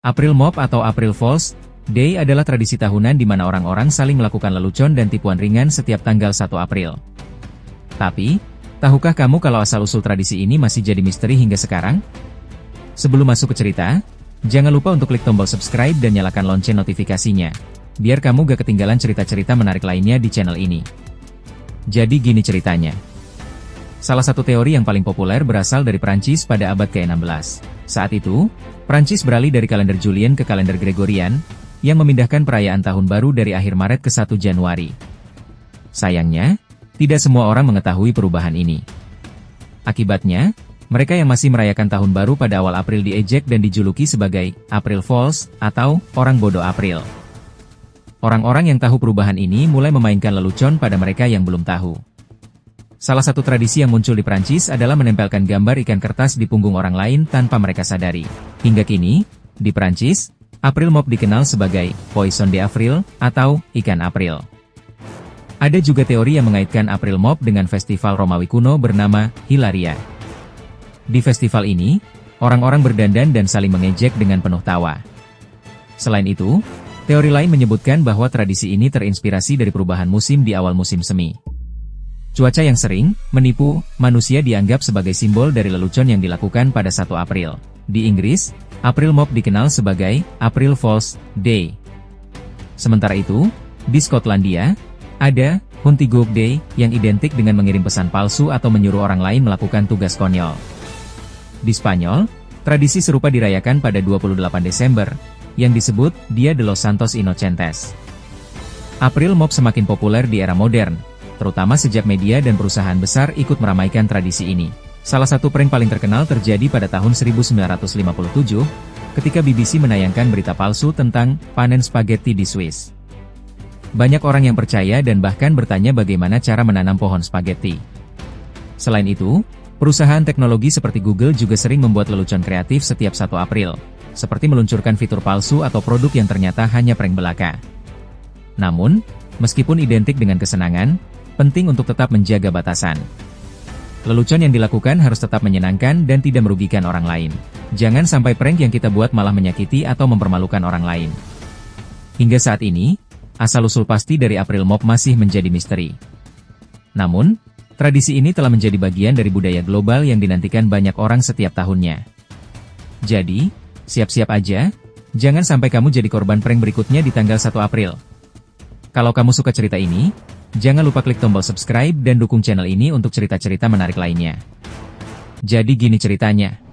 April Mop atau April Fools Day adalah tradisi tahunan di mana orang-orang saling melakukan lelucon dan tipuan ringan setiap tanggal 1 April. Tapi, tahukah kamu kalau asal-usul tradisi ini masih jadi misteri hingga sekarang? Sebelum masuk ke cerita, jangan lupa untuk klik tombol subscribe dan nyalakan lonceng notifikasinya, biar kamu gak ketinggalan cerita-cerita menarik lainnya di channel ini. Jadi gini ceritanya. Salah satu teori yang paling populer berasal dari Prancis pada abad ke-16. Saat itu, Prancis beralih dari kalender Julian ke kalender Gregorian, yang memindahkan perayaan tahun baru dari akhir Maret ke 1 Januari. Sayangnya, tidak semua orang mengetahui perubahan ini. Akibatnya, mereka yang masih merayakan tahun baru pada awal April diejek dan dijuluki sebagai April Fools atau orang bodoh April. Orang-orang yang tahu perubahan ini mulai memainkan lelucon pada mereka yang belum tahu. Salah satu tradisi yang muncul di Prancis adalah menempelkan gambar ikan kertas di punggung orang lain tanpa mereka sadari. Hingga kini, di Prancis, April Mop dikenal sebagai Poisson d'Avril atau ikan April. Ada juga teori yang mengaitkan April Mop dengan festival Romawi kuno bernama Hilaria. Di festival ini, orang-orang berdandan dan saling mengejek dengan penuh tawa. Selain itu, teori lain menyebutkan bahwa tradisi ini terinspirasi dari perubahan musim di awal musim semi. Cuaca yang sering menipu manusia dianggap sebagai simbol dari lelucon yang dilakukan pada 1 April. Di Inggris, April Mop dikenal sebagai April Fools Day. Sementara itu, di Skotlandia, ada Huntigog Day yang identik dengan mengirim pesan palsu atau menyuruh orang lain melakukan tugas konyol. Di Spanyol, tradisi serupa dirayakan pada 28 Desember, yang disebut Dia de los Santos Inocentes. April Mop semakin populer di era modern, terutama sejak media dan perusahaan besar ikut meramaikan tradisi ini. Salah satu prank paling terkenal terjadi pada tahun 1957, ketika BBC menayangkan berita palsu tentang panen spaghetti di Swiss. Banyak orang yang percaya dan bahkan bertanya bagaimana cara menanam pohon spaghetti. Selain itu, perusahaan teknologi seperti Google juga sering membuat lelucon kreatif setiap 1 April, seperti meluncurkan fitur palsu atau produk yang ternyata hanya prank belaka. Namun, meskipun identik dengan kesenangan, penting untuk tetap menjaga batasan. Lelucon yang dilakukan harus tetap menyenangkan dan tidak merugikan orang lain. Jangan sampai prank yang kita buat malah menyakiti atau mempermalukan orang lain. Hingga saat ini, asal-usul pasti dari April Mop masih menjadi misteri. Namun, tradisi ini telah menjadi bagian dari budaya global yang dinantikan banyak orang setiap tahunnya. Jadi, siap-siap aja, jangan sampai kamu jadi korban prank berikutnya di tanggal 1 April. Kalau kamu suka cerita ini, jangan lupa klik tombol subscribe dan dukung channel ini untuk cerita-cerita menarik lainnya. Jadi gini ceritanya.